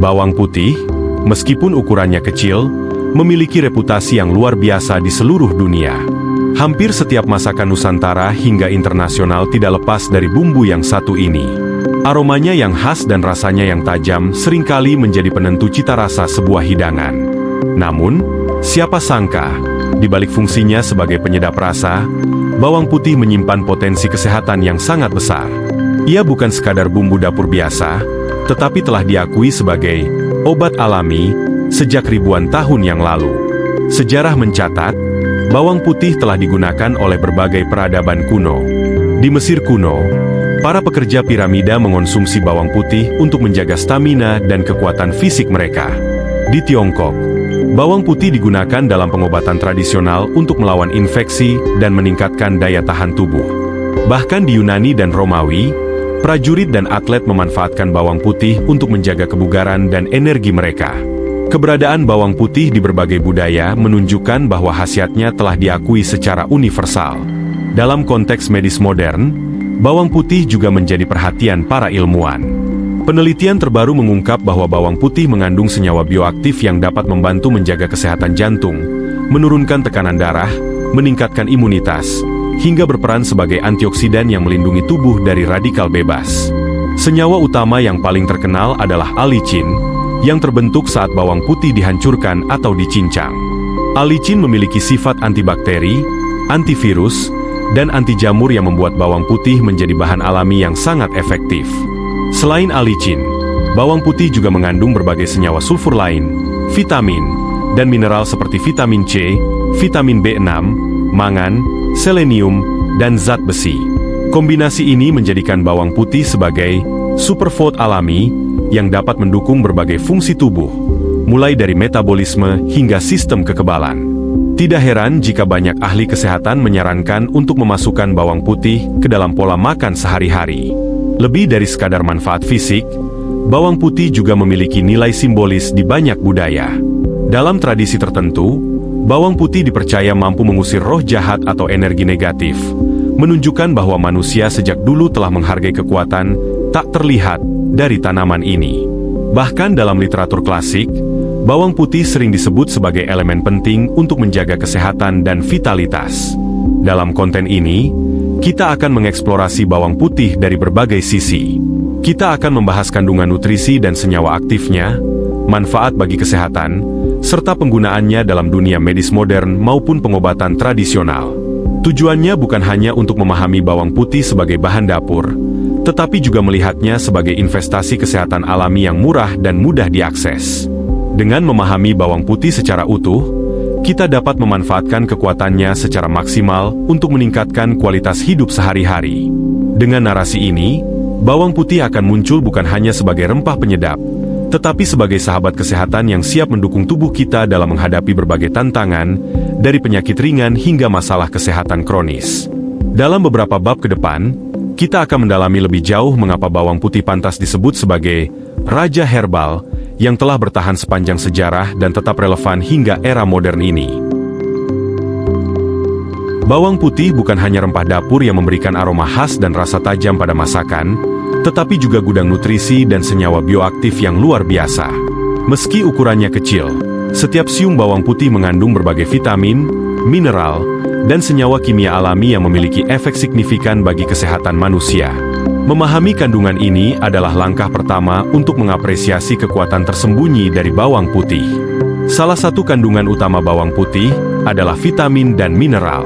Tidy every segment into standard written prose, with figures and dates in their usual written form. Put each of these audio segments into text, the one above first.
Bawang putih, meskipun ukurannya kecil, memiliki reputasi yang luar biasa di seluruh dunia. Hampir setiap masakan Nusantara hingga internasional tidak lepas dari bumbu yang satu ini. Aromanya yang khas dan rasanya yang tajam seringkali menjadi penentu cita rasa sebuah hidangan. Namun, siapa sangka, di balik fungsinya sebagai penyedap rasa, bawang putih menyimpan potensi kesehatan yang sangat besar. Ia bukan sekadar bumbu dapur biasa, tetapi telah diakui sebagai obat alami sejak ribuan tahun yang lalu. Sejarah mencatat, bawang putih telah digunakan oleh berbagai peradaban kuno. Di Mesir kuno, para pekerja piramida mengonsumsi bawang putih untuk menjaga stamina dan kekuatan fisik mereka. Di Tiongkok, bawang putih digunakan dalam pengobatan tradisional untuk melawan infeksi dan meningkatkan daya tahan tubuh. Bahkan di Yunani dan Romawi, prajurit dan atlet memanfaatkan bawang putih untuk menjaga kebugaran dan energi mereka. Keberadaan bawang putih di berbagai budaya menunjukkan bahwa khasiatnya telah diakui secara universal. Dalam konteks medis modern, bawang putih juga menjadi perhatian para ilmuwan. Penelitian terbaru mengungkap bahwa bawang putih mengandung senyawa bioaktif yang dapat membantu menjaga kesehatan jantung, menurunkan tekanan darah, meningkatkan imunitas, hingga berperan sebagai antioksidan yang melindungi tubuh dari radikal bebas. Senyawa utama yang paling terkenal adalah alicin, yang terbentuk saat bawang putih dihancurkan atau dicincang. Alicin memiliki sifat antibakteri, antivirus, dan anti jamur yang membuat bawang putih menjadi bahan alami yang sangat efektif. Selain alicin, bawang putih juga mengandung berbagai senyawa sulfur lain, vitamin, dan mineral seperti vitamin C, vitamin B6, mangan, selenium, dan zat besi. Kombinasi ini menjadikan bawang putih sebagai superfood alami yang dapat mendukung berbagai fungsi tubuh, mulai dari metabolisme hingga sistem kekebalan. Tidak heran jika banyak ahli kesehatan menyarankan untuk memasukkan bawang putih ke dalam pola makan sehari-hari. Lebih dari sekadar manfaat fisik, bawang putih juga memiliki nilai simbolis di banyak budaya. Dalam tradisi tertentu, bawang putih dipercaya mampu mengusir roh jahat atau energi negatif, menunjukkan bahwa manusia sejak dulu telah menghargai kekuatan tak terlihat dari tanaman ini. Bahkan dalam literatur klasik, bawang putih sering disebut sebagai elemen penting untuk menjaga kesehatan dan vitalitas. Dalam konten ini, kita akan mengeksplorasi bawang putih dari berbagai sisi. Kita akan membahas kandungan nutrisi dan senyawa aktifnya, manfaat bagi kesehatan, serta penggunaannya dalam dunia medis modern maupun pengobatan tradisional. Tujuannya bukan hanya untuk memahami bawang putih sebagai bahan dapur, tetapi juga melihatnya sebagai investasi kesehatan alami yang murah dan mudah diakses. Dengan memahami bawang putih secara utuh, kita dapat memanfaatkan kekuatannya secara maksimal untuk meningkatkan kualitas hidup sehari-hari. Dengan narasi ini, bawang putih akan muncul bukan hanya sebagai rempah penyedap, tetapi sebagai sahabat kesehatan yang siap mendukung tubuh kita dalam menghadapi berbagai tantangan, dari penyakit ringan hingga masalah kesehatan kronis. Dalam beberapa bab ke depan, kita akan mendalami lebih jauh mengapa bawang putih pantas disebut sebagai raja herbal yang telah bertahan sepanjang sejarah dan tetap relevan hingga era modern ini. Bawang putih bukan hanya rempah dapur yang memberikan aroma khas dan rasa tajam pada masakan, tetapi juga gudang nutrisi dan senyawa bioaktif yang luar biasa. Meski ukurannya kecil, setiap siung bawang putih mengandung berbagai vitamin, mineral, dan senyawa kimia alami yang memiliki efek signifikan bagi kesehatan manusia. Memahami kandungan ini adalah langkah pertama untuk mengapresiasi kekuatan tersembunyi dari bawang putih. Salah satu kandungan utama bawang putih adalah vitamin dan mineral.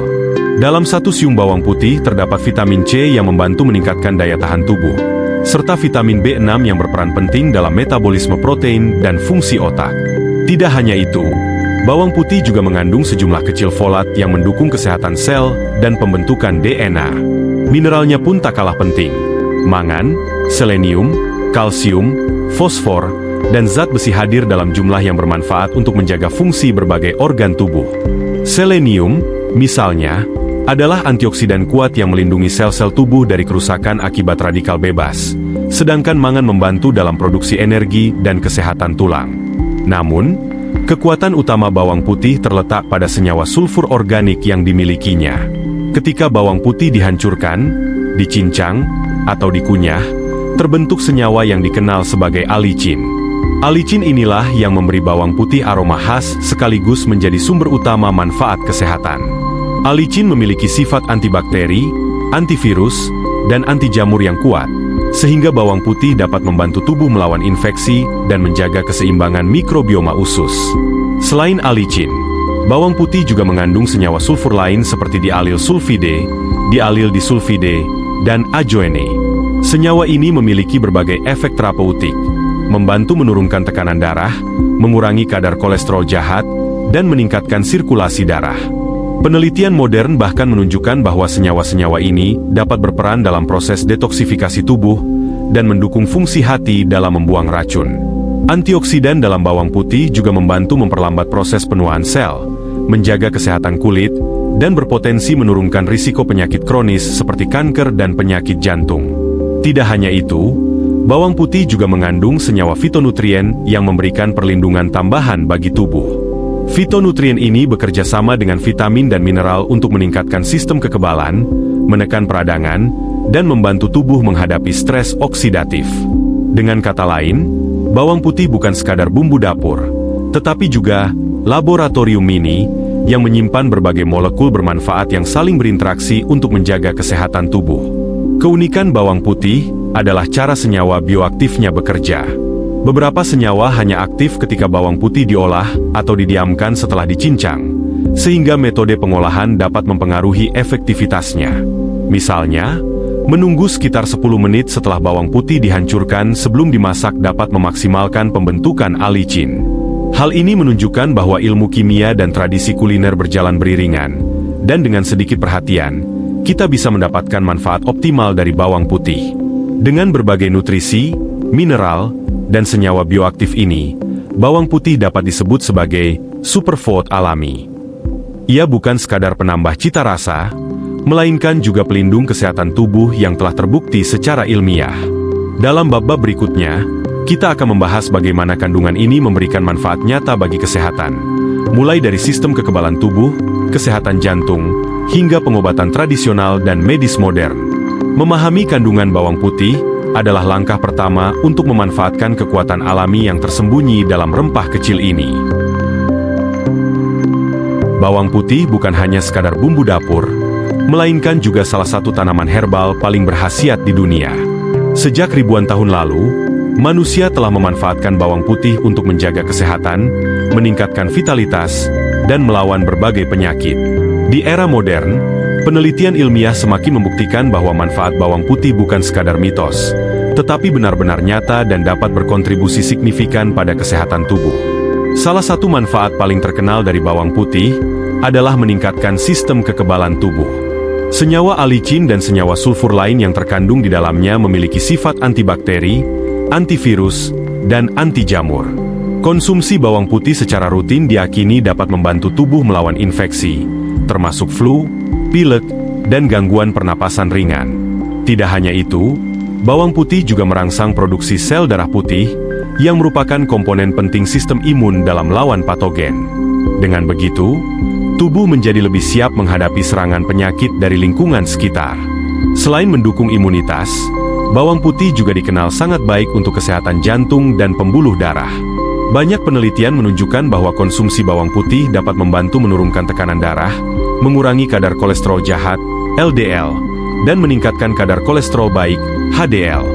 Dalam satu siung bawang putih terdapat vitamin C yang membantu meningkatkan daya tahan tubuh, serta vitamin B6 yang berperan penting dalam metabolisme protein dan fungsi otak. Tidak hanya itu, bawang putih juga mengandung sejumlah kecil folat yang mendukung kesehatan sel dan pembentukan DNA. Mineralnya pun tak kalah penting. Mangan, selenium, kalsium, fosfor, dan zat besi hadir dalam jumlah yang bermanfaat untuk menjaga fungsi berbagai organ tubuh. Selenium, misalnya, adalah antioksidan kuat yang melindungi sel-sel tubuh dari kerusakan akibat radikal bebas, sedangkan mangan membantu dalam produksi energi dan kesehatan tulang. Namun, kekuatan utama bawang putih terletak pada senyawa sulfur organik yang dimilikinya. Ketika bawang putih dihancurkan, dicincang, atau dikunyah, terbentuk senyawa yang dikenal sebagai alicin. Alicin inilah yang memberi bawang putih aroma khas sekaligus menjadi sumber utama manfaat kesehatan. Alicin memiliki sifat antibakteri, antivirus, dan anti jamur yang kuat, sehingga bawang putih dapat membantu tubuh melawan infeksi dan menjaga keseimbangan mikrobioma usus. Selain alicin, bawang putih juga mengandung senyawa sulfur lain seperti dialil sulfide, dialil disulfide, dan ajoene. Senyawa ini memiliki berbagai efek terapeutik, membantu menurunkan tekanan darah, mengurangi kadar kolesterol jahat, dan meningkatkan sirkulasi darah. Penelitian modern bahkan menunjukkan bahwa senyawa-senyawa ini dapat berperan dalam proses detoksifikasi tubuh dan mendukung fungsi hati dalam membuang racun. Antioksidan dalam bawang putih juga membantu memperlambat proses penuaan sel, menjaga kesehatan kulit, dan berpotensi menurunkan risiko penyakit kronis seperti kanker dan penyakit jantung. Tidak hanya itu, bawang putih juga mengandung senyawa fitonutrien yang memberikan perlindungan tambahan bagi tubuh. Fitonutrien ini bekerja sama dengan vitamin dan mineral untuk meningkatkan sistem kekebalan, menekan peradangan, dan membantu tubuh menghadapi stres oksidatif. Dengan kata lain, bawang putih bukan sekadar bumbu dapur, tetapi juga laboratorium mini yang menyimpan berbagai molekul bermanfaat yang saling berinteraksi untuk menjaga kesehatan tubuh. Keunikan bawang putih adalah cara senyawa bioaktifnya bekerja. Beberapa senyawa hanya aktif ketika bawang putih diolah atau didiamkan setelah dicincang, sehingga metode pengolahan dapat mempengaruhi efektivitasnya. Misalnya, menunggu sekitar 10 menit setelah bawang putih dihancurkan sebelum dimasak dapat memaksimalkan pembentukan alicin. Hal ini menunjukkan bahwa ilmu kimia dan tradisi kuliner berjalan beriringan, dan dengan sedikit perhatian, kita bisa mendapatkan manfaat optimal dari bawang putih. Dengan berbagai nutrisi, mineral, dan senyawa bioaktif ini, bawang putih dapat disebut sebagai superfood alami. Ia bukan sekadar penambah cita rasa, melainkan juga pelindung kesehatan tubuh yang telah terbukti secara ilmiah. Dalam bab-bab berikutnya, kita akan membahas bagaimana kandungan ini memberikan manfaat nyata bagi kesehatan, mulai dari sistem kekebalan tubuh, kesehatan jantung, hingga pengobatan tradisional dan medis modern. Memahami kandungan bawang putih adalah langkah pertama untuk memanfaatkan kekuatan alami yang tersembunyi dalam rempah kecil ini. Bawang putih bukan hanya sekadar bumbu dapur, melainkan juga salah satu tanaman herbal paling berkhasiat di dunia. Sejak ribuan tahun lalu, manusia telah memanfaatkan bawang putih untuk menjaga kesehatan, meningkatkan vitalitas, dan melawan berbagai penyakit. Di era modern, penelitian ilmiah semakin membuktikan bahwa manfaat bawang putih bukan sekadar mitos, tetapi benar-benar nyata dan dapat berkontribusi signifikan pada kesehatan tubuh. Salah satu manfaat paling terkenal dari bawang putih adalah meningkatkan sistem kekebalan tubuh. Senyawa alicin dan senyawa sulfur lain yang terkandung di dalamnya memiliki sifat antibakteri, antivirus, dan anti jamur. Konsumsi bawang putih secara rutin diyakini dapat membantu tubuh melawan infeksi, termasuk flu, pilek, dan gangguan pernapasan ringan. Tidak hanya itu, bawang putih juga merangsang produksi sel darah putih, yang merupakan komponen penting sistem imun dalam melawan patogen. Dengan begitu, tubuh menjadi lebih siap menghadapi serangan penyakit dari lingkungan sekitar. Selain mendukung imunitas, bawang putih juga dikenal sangat baik untuk kesehatan jantung dan pembuluh darah. Banyak penelitian menunjukkan bahwa konsumsi bawang putih dapat membantu menurunkan tekanan darah, mengurangi kadar kolesterol jahat, LDL, dan meningkatkan kadar kolesterol baik, HDL.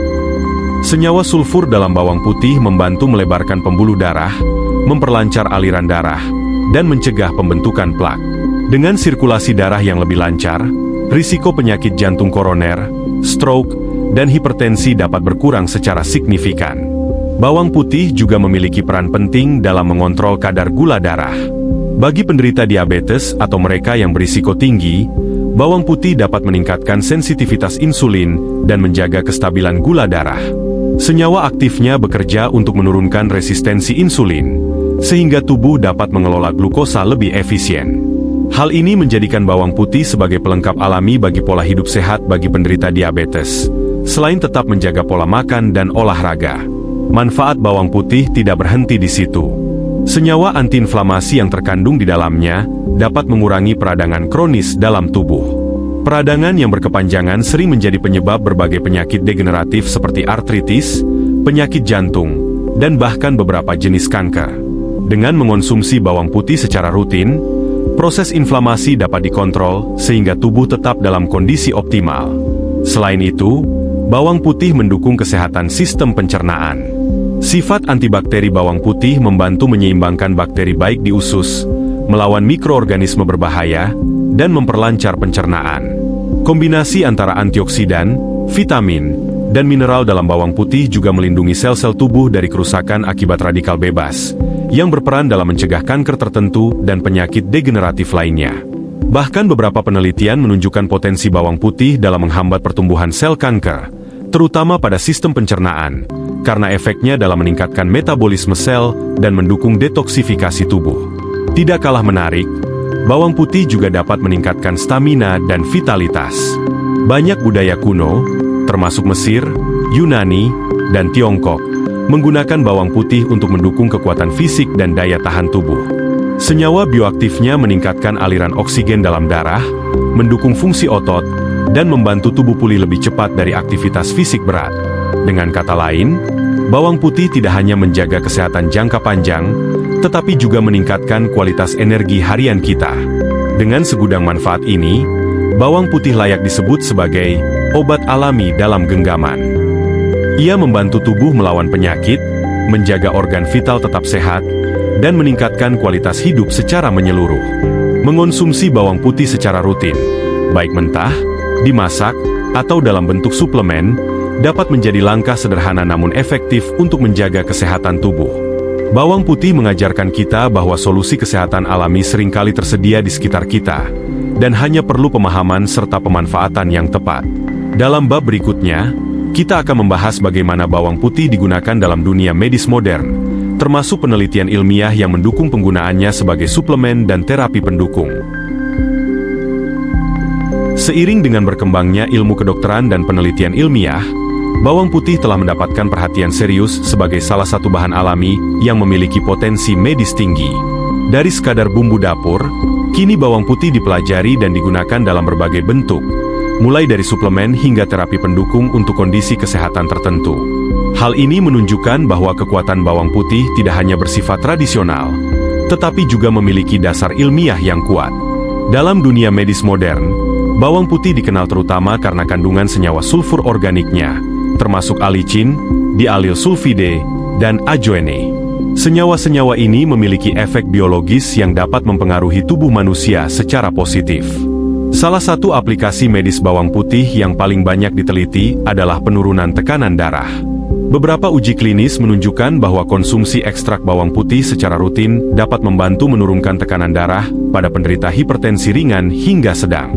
Senyawa sulfur dalam bawang putih membantu melebarkan pembuluh darah, memperlancar aliran darah, dan mencegah pembentukan plak. Dengan sirkulasi darah yang lebih lancar, risiko penyakit jantung koroner, stroke, dan hipertensi dapat berkurang secara signifikan. Bawang putih juga memiliki peran penting dalam mengontrol kadar gula darah. Bagi penderita diabetes atau mereka yang berisiko tinggi, bawang putih dapat meningkatkan sensitivitas insulin dan menjaga kestabilan gula darah. Senyawa aktifnya bekerja untuk menurunkan resistensi insulin, sehingga tubuh dapat mengelola glukosa lebih efisien. Hal ini menjadikan bawang putih sebagai pelengkap alami bagi pola hidup sehat bagi penderita diabetes, selain tetap menjaga pola makan dan olahraga. Manfaat bawang putih tidak berhenti di situ. Senyawa antiinflamasi yang terkandung di dalamnya dapat mengurangi peradangan kronis dalam tubuh. Peradangan yang berkepanjangan sering menjadi penyebab berbagai penyakit degeneratif seperti artritis, penyakit jantung, dan bahkan beberapa jenis kanker. Dengan mengonsumsi bawang putih secara rutin, proses inflamasi dapat dikontrol sehingga tubuh tetap dalam kondisi optimal. Selain itu, bawang putih mendukung kesehatan sistem pencernaan. Sifat antibakteri bawang putih membantu menyeimbangkan bakteri baik di usus, melawan mikroorganisme berbahaya, dan memperlancar pencernaan. Kombinasi antara antioksidan, vitamin, dan mineral dalam bawang putih juga melindungi sel-sel tubuh dari kerusakan akibat radikal bebas, yang berperan dalam mencegah kanker tertentu dan penyakit degeneratif lainnya. Bahkan beberapa penelitian menunjukkan potensi bawang putih dalam menghambat pertumbuhan sel kanker, terutama pada sistem pencernaan, karena efeknya dalam meningkatkan metabolisme sel dan mendukung detoksifikasi tubuh. Tidak kalah menarik, bawang putih juga dapat meningkatkan stamina dan vitalitas. Banyak budaya kuno, termasuk Mesir, Yunani, dan Tiongkok, menggunakan bawang putih untuk mendukung kekuatan fisik dan daya tahan tubuh. Senyawa bioaktifnya meningkatkan aliran oksigen dalam darah, mendukung fungsi otot, dan membantu tubuh pulih lebih cepat dari aktivitas fisik berat. Dengan kata lain, bawang putih tidak hanya menjaga kesehatan jangka panjang, tetapi juga meningkatkan kualitas energi harian kita. Dengan segudang manfaat ini, bawang putih layak disebut sebagai obat alami dalam genggaman. Ia membantu tubuh melawan penyakit, menjaga organ vital tetap sehat, dan meningkatkan kualitas hidup secara menyeluruh. Mengonsumsi bawang putih secara rutin, baik mentah, dimasak, atau dalam bentuk suplemen, dapat menjadi langkah sederhana namun efektif untuk menjaga kesehatan tubuh. Bawang putih mengajarkan kita bahwa solusi kesehatan alami seringkali tersedia di sekitar kita, dan hanya perlu pemahaman serta pemanfaatan yang tepat. Dalam bab berikutnya, kita akan membahas bagaimana bawang putih digunakan dalam dunia medis modern, termasuk penelitian ilmiah yang mendukung penggunaannya sebagai suplemen dan terapi pendukung. Seiring dengan berkembangnya ilmu kedokteran dan penelitian ilmiah, bawang putih telah mendapatkan perhatian serius sebagai salah satu bahan alami yang memiliki potensi medis tinggi. Dari sekadar bumbu dapur, kini bawang putih dipelajari dan digunakan dalam berbagai bentuk, mulai dari suplemen hingga terapi pendukung untuk kondisi kesehatan tertentu. Hal ini menunjukkan bahwa kekuatan bawang putih tidak hanya bersifat tradisional, tetapi juga memiliki dasar ilmiah yang kuat. Dalam dunia medis modern, bawang putih dikenal terutama karena kandungan senyawa sulfur organiknya, termasuk alicin, dialil sulfide, dan ajoene. Senyawa-senyawa ini memiliki efek biologis yang dapat mempengaruhi tubuh manusia secara positif. Salah satu aplikasi medis bawang putih yang paling banyak diteliti adalah penurunan tekanan darah. Beberapa uji klinis menunjukkan bahwa konsumsi ekstrak bawang putih secara rutin dapat membantu menurunkan tekanan darah pada penderita hipertensi ringan hingga sedang.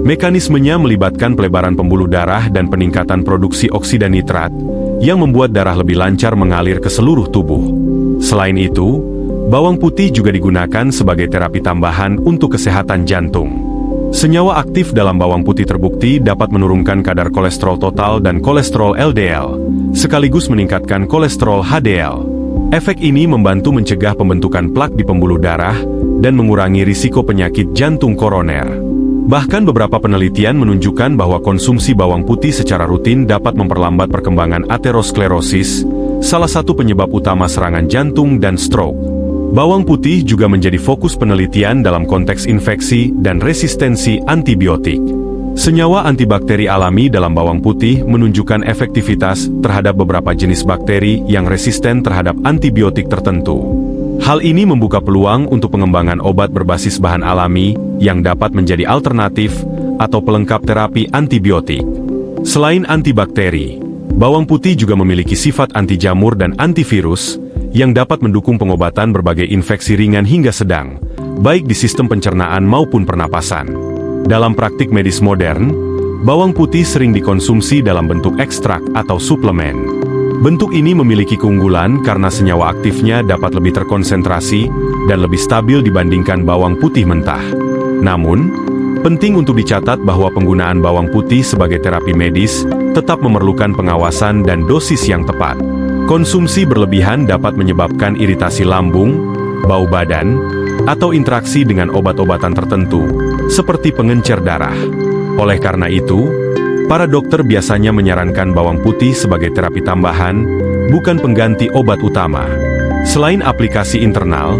Mekanismenya melibatkan pelebaran pembuluh darah dan peningkatan produksi oksida nitrat, yang membuat darah lebih lancar mengalir ke seluruh tubuh. Selain itu, bawang putih juga digunakan sebagai terapi tambahan untuk kesehatan jantung. Senyawa aktif dalam bawang putih terbukti dapat menurunkan kadar kolesterol total dan kolesterol LDL, sekaligus meningkatkan kolesterol HDL. Efek ini membantu mencegah pembentukan plak di pembuluh darah dan mengurangi risiko penyakit jantung koroner. Bahkan beberapa penelitian menunjukkan bahwa konsumsi bawang putih secara rutin dapat memperlambat perkembangan aterosklerosis, salah satu penyebab utama serangan jantung dan stroke. Bawang putih juga menjadi fokus penelitian dalam konteks infeksi dan resistensi antibiotik. Senyawa antibakteri alami dalam bawang putih menunjukkan efektivitas terhadap beberapa jenis bakteri yang resisten terhadap antibiotik tertentu. Hal ini membuka peluang untuk pengembangan obat berbasis bahan alami yang dapat menjadi alternatif atau pelengkap terapi antibiotik. Selain antibakteri, bawang putih juga memiliki sifat anti jamur dan antivirus yang dapat mendukung pengobatan berbagai infeksi ringan hingga sedang, baik di sistem pencernaan maupun pernapasan. Dalam praktik medis modern, bawang putih sering dikonsumsi dalam bentuk ekstrak atau suplemen. Bentuk ini memiliki keunggulan karena senyawa aktifnya dapat lebih terkonsentrasi dan lebih stabil dibandingkan bawang putih mentah. Namun, penting untuk dicatat bahwa penggunaan bawang putih sebagai terapi medis tetap memerlukan pengawasan dan dosis yang tepat. Konsumsi berlebihan dapat menyebabkan iritasi lambung, bau badan, atau interaksi dengan obat-obatan tertentu, seperti pengencer darah. Oleh karena itu, para dokter biasanya menyarankan bawang putih sebagai terapi tambahan, bukan pengganti obat utama. Selain aplikasi internal,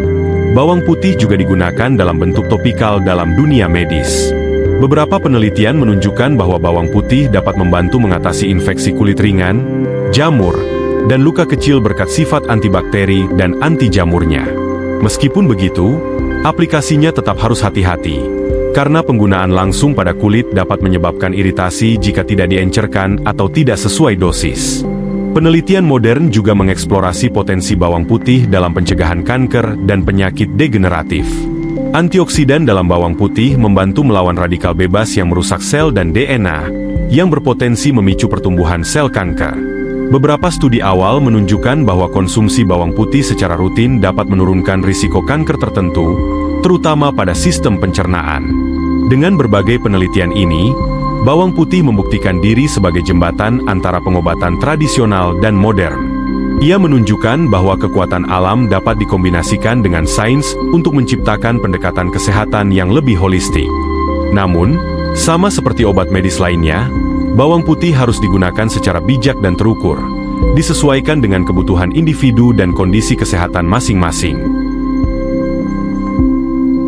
bawang putih juga digunakan dalam bentuk topikal dalam dunia medis. Beberapa penelitian menunjukkan bahwa bawang putih dapat membantu mengatasi infeksi kulit ringan, jamur, dan luka kecil berkat sifat antibakteri dan anti jamurnya. Meskipun begitu, aplikasinya tetap harus hati-hati, karena penggunaan langsung pada kulit dapat menyebabkan iritasi jika tidak diencerkan atau tidak sesuai dosis. Penelitian modern juga mengeksplorasi potensi bawang putih dalam pencegahan kanker dan penyakit degeneratif. Antioksidan dalam bawang putih membantu melawan radikal bebas yang merusak sel dan DNA, yang berpotensi memicu pertumbuhan sel kanker. Beberapa studi awal menunjukkan bahwa konsumsi bawang putih secara rutin dapat menurunkan risiko kanker tertentu, terutama pada sistem pencernaan. Dengan berbagai penelitian ini, bawang putih membuktikan diri sebagai jembatan antara pengobatan tradisional dan modern. Ia menunjukkan bahwa kekuatan alam dapat dikombinasikan dengan sains untuk menciptakan pendekatan kesehatan yang lebih holistik. Namun, sama seperti obat medis lainnya, bawang putih harus digunakan secara bijak dan terukur, disesuaikan dengan kebutuhan individu dan kondisi kesehatan masing-masing.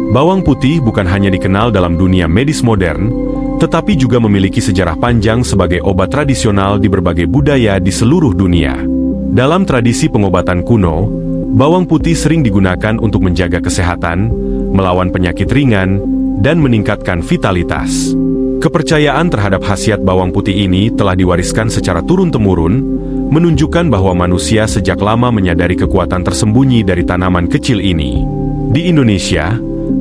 Bawang putih bukan hanya dikenal dalam dunia medis modern, tetapi juga memiliki sejarah panjang sebagai obat tradisional di berbagai budaya di seluruh dunia. Dalam tradisi pengobatan kuno, bawang putih sering digunakan untuk menjaga kesehatan, melawan penyakit ringan, dan meningkatkan vitalitas. Kepercayaan terhadap khasiat bawang putih ini telah diwariskan secara turun-temurun, menunjukkan bahwa manusia sejak lama menyadari kekuatan tersembunyi dari tanaman kecil ini. Di Indonesia,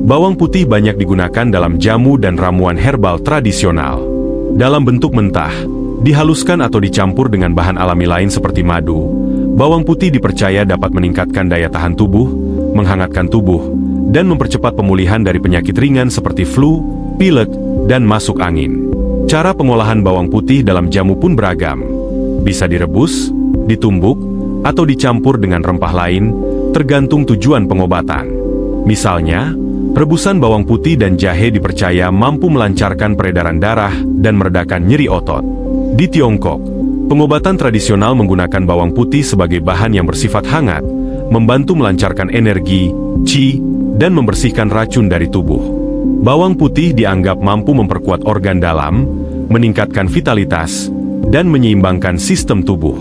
bawang putih banyak digunakan dalam jamu dan ramuan herbal tradisional. Dalam bentuk mentah, dihaluskan atau dicampur dengan bahan alami lain seperti madu, bawang putih dipercaya dapat meningkatkan daya tahan tubuh, menghangatkan tubuh, dan mempercepat pemulihan dari penyakit ringan seperti flu, pilek, dan masuk angin. Cara pengolahan bawang putih dalam jamu pun beragam. Bisa direbus, ditumbuk, atau dicampur dengan rempah lain, tergantung tujuan pengobatan. Misalnya, rebusan bawang putih dan jahe dipercaya mampu melancarkan peredaran darah dan meredakan nyeri otot. Di Tiongkok, pengobatan tradisional menggunakan bawang putih sebagai bahan yang bersifat hangat, membantu melancarkan energi, qi, dan membersihkan racun dari tubuh. Bawang putih dianggap mampu memperkuat organ dalam, meningkatkan vitalitas, dan menyeimbangkan sistem tubuh.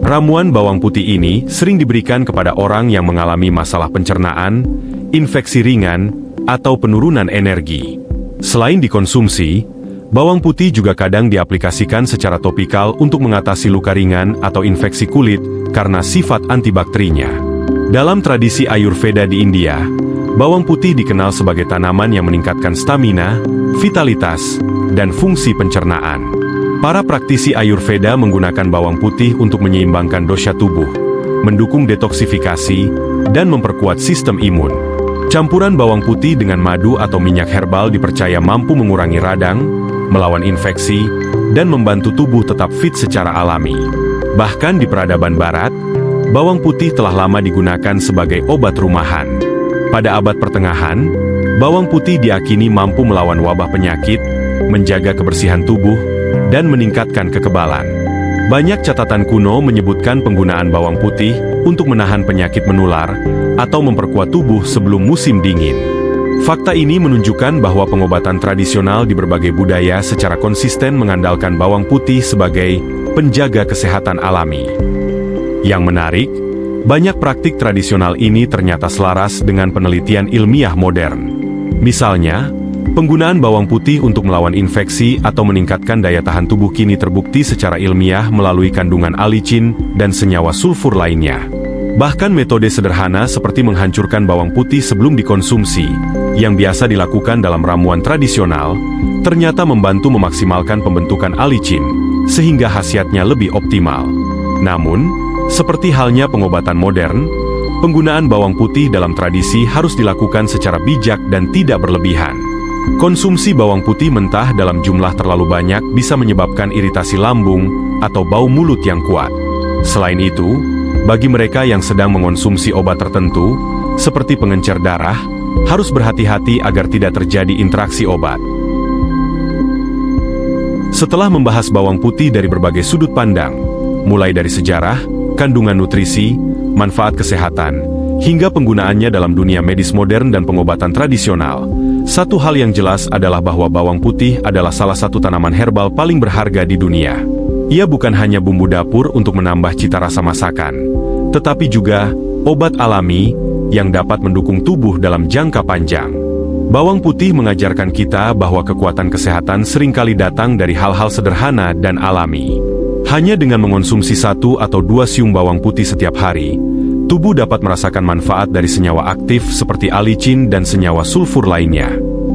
Ramuan bawang putih ini sering diberikan kepada orang yang mengalami masalah pencernaan, infeksi ringan, atau penurunan energi. Selain dikonsumsi, bawang putih juga kadang diaplikasikan secara topikal untuk mengatasi luka ringan atau infeksi kulit karena sifat antibakterinya. Dalam tradisi Ayurveda di India, bawang putih dikenal sebagai tanaman yang meningkatkan stamina, vitalitas, dan fungsi pencernaan. Para praktisi Ayurveda menggunakan bawang putih untuk menyeimbangkan dosha tubuh, mendukung detoksifikasi, dan memperkuat sistem imun. Campuran bawang putih dengan madu atau minyak herbal dipercaya mampu mengurangi radang, melawan infeksi, dan membantu tubuh tetap fit secara alami. Bahkan di peradaban barat, bawang putih telah lama digunakan sebagai obat rumahan. Pada abad pertengahan, bawang putih diakini mampu melawan wabah penyakit, menjaga kebersihan tubuh, dan meningkatkan kekebalan. Banyak catatan kuno menyebutkan penggunaan bawang putih untuk menahan penyakit menular atau memperkuat tubuh sebelum musim dingin. Fakta ini menunjukkan bahwa pengobatan tradisional di berbagai budaya secara konsisten mengandalkan bawang putih sebagai penjaga kesehatan alami. Yang menarik, banyak praktik tradisional ini ternyata selaras dengan penelitian ilmiah modern. Misalnya, penggunaan bawang putih untuk melawan infeksi atau meningkatkan daya tahan tubuh kini terbukti secara ilmiah melalui kandungan alicin dan senyawa sulfur lainnya. Bahkan metode sederhana seperti menghancurkan bawang putih sebelum dikonsumsi, yang biasa dilakukan dalam ramuan tradisional, ternyata membantu memaksimalkan pembentukan alicin, sehingga khasiatnya lebih optimal. Namun, seperti halnya pengobatan modern, penggunaan bawang putih dalam tradisi harus dilakukan secara bijak dan tidak berlebihan. Konsumsi bawang putih mentah dalam jumlah terlalu banyak bisa menyebabkan iritasi lambung atau bau mulut yang kuat. Selain itu, bagi mereka yang sedang mengonsumsi obat tertentu, seperti pengencer darah, harus berhati-hati agar tidak terjadi interaksi obat. Setelah membahas bawang putih dari berbagai sudut pandang, mulai dari sejarah, kandungan nutrisi, manfaat kesehatan, hingga penggunaannya dalam dunia medis modern dan pengobatan tradisional, satu hal yang jelas adalah bahwa bawang putih adalah salah satu tanaman herbal paling berharga di dunia. Ia bukan hanya bumbu dapur untuk menambah cita rasa masakan, tetapi juga obat alami yang dapat mendukung tubuh dalam jangka panjang. Bawang putih mengajarkan kita bahwa kekuatan kesehatan seringkali datang dari hal-hal sederhana dan alami. Hanya dengan mengonsumsi 1 atau 2 siung bawang putih setiap hari, tubuh dapat merasakan manfaat dari senyawa aktif seperti alicin dan senyawa sulfur lainnya.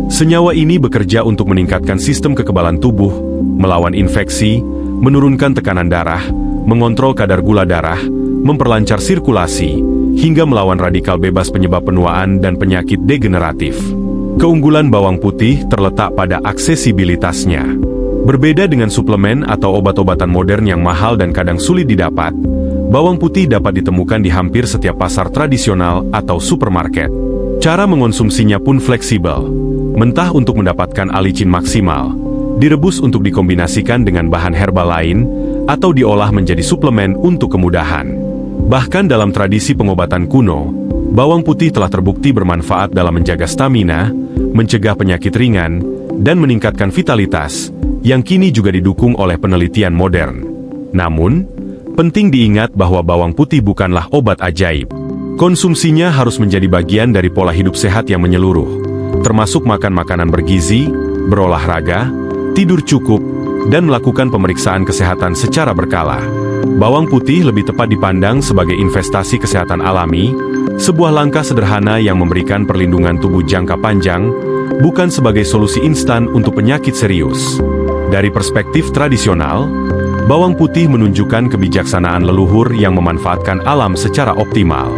Senyawa ini bekerja untuk meningkatkan sistem kekebalan tubuh, melawan infeksi, menurunkan tekanan darah, mengontrol kadar gula darah, memperlancar sirkulasi, hingga melawan radikal bebas penyebab penuaan dan penyakit degeneratif. Keunggulan bawang putih terletak pada aksesibilitasnya. Berbeda dengan suplemen atau obat-obatan modern yang mahal dan kadang sulit didapat, bawang putih dapat ditemukan di hampir setiap pasar tradisional atau supermarket. Cara mengonsumsinya pun fleksibel. Mentah untuk mendapatkan alicin maksimal, direbus untuk dikombinasikan dengan bahan herbal lain, atau diolah menjadi suplemen untuk kemudahan. Bahkan dalam tradisi pengobatan kuno, bawang putih telah terbukti bermanfaat dalam menjaga stamina, mencegah penyakit ringan, dan meningkatkan vitalitas, yang kini juga didukung oleh penelitian modern. Namun, penting diingat bahwa bawang putih bukanlah obat ajaib. Konsumsinya harus menjadi bagian dari pola hidup sehat yang menyeluruh, termasuk makan makanan bergizi, berolahraga, tidur cukup, dan melakukan pemeriksaan kesehatan secara berkala. Bawang putih lebih tepat dipandang sebagai investasi kesehatan alami, sebuah langkah sederhana yang memberikan perlindungan tubuh jangka panjang, bukan sebagai solusi instan untuk penyakit serius. Dari perspektif tradisional, bawang putih menunjukkan kebijaksanaan leluhur yang memanfaatkan alam secara optimal.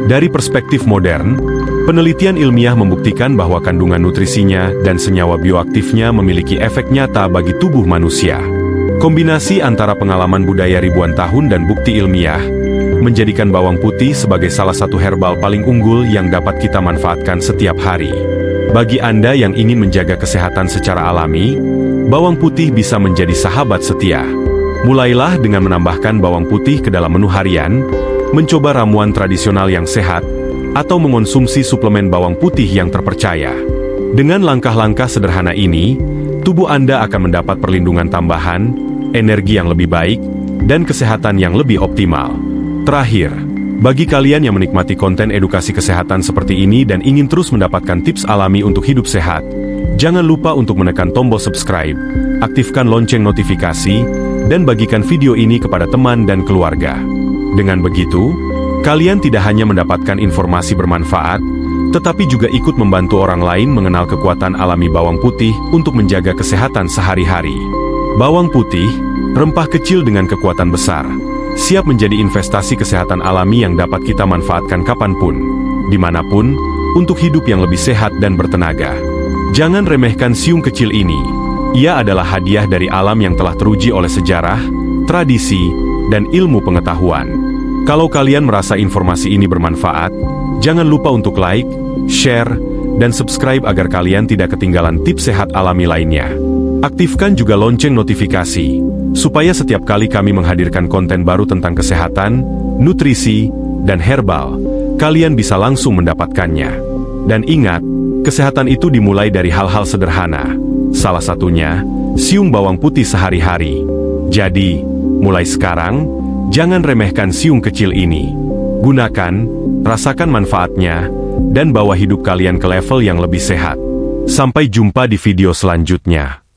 Dari perspektif modern, penelitian ilmiah membuktikan bahwa kandungan nutrisinya dan senyawa bioaktifnya memiliki efek nyata bagi tubuh manusia. Kombinasi antara pengalaman budaya ribuan tahun dan bukti ilmiah menjadikan bawang putih sebagai salah satu herbal paling unggul yang dapat kita manfaatkan setiap hari. Bagi Anda yang ingin menjaga kesehatan secara alami, bawang putih bisa menjadi sahabat setia. Mulailah dengan menambahkan bawang putih ke dalam menu harian, mencoba ramuan tradisional yang sehat, atau mengonsumsi suplemen bawang putih yang terpercaya. Dengan langkah-langkah sederhana ini, tubuh Anda akan mendapat perlindungan tambahan, energi yang lebih baik, dan kesehatan yang lebih optimal. Terakhir, bagi kalian yang menikmati konten edukasi kesehatan seperti ini dan ingin terus mendapatkan tips alami untuk hidup sehat, jangan lupa untuk menekan tombol subscribe, aktifkan lonceng notifikasi, dan bagikan video ini kepada teman dan keluarga. Dengan begitu, kalian tidak hanya mendapatkan informasi bermanfaat, tetapi juga ikut membantu orang lain mengenal kekuatan alami bawang putih untuk menjaga kesehatan sehari-hari. Bawang putih, rempah kecil dengan kekuatan besar, siap menjadi investasi kesehatan alami yang dapat kita manfaatkan kapanpun, dimanapun, untuk hidup yang lebih sehat dan bertenaga. Jangan remehkan siung kecil ini. Ia adalah hadiah dari alam yang telah teruji oleh sejarah, tradisi, dan ilmu pengetahuan. Kalau kalian merasa informasi ini bermanfaat, jangan lupa untuk like, share, dan subscribe agar kalian tidak ketinggalan tips sehat alami lainnya. Aktifkan juga lonceng notifikasi, supaya setiap kali kami menghadirkan konten baru tentang kesehatan, nutrisi, dan herbal, kalian bisa langsung mendapatkannya. Dan ingat, kesehatan itu dimulai dari hal-hal sederhana. Salah satunya, siung bawang putih sehari-hari. Jadi, mulai sekarang, jangan remehkan siung kecil ini. Gunakan, rasakan manfaatnya, dan bawa hidup kalian ke level yang lebih sehat. Sampai jumpa di video selanjutnya.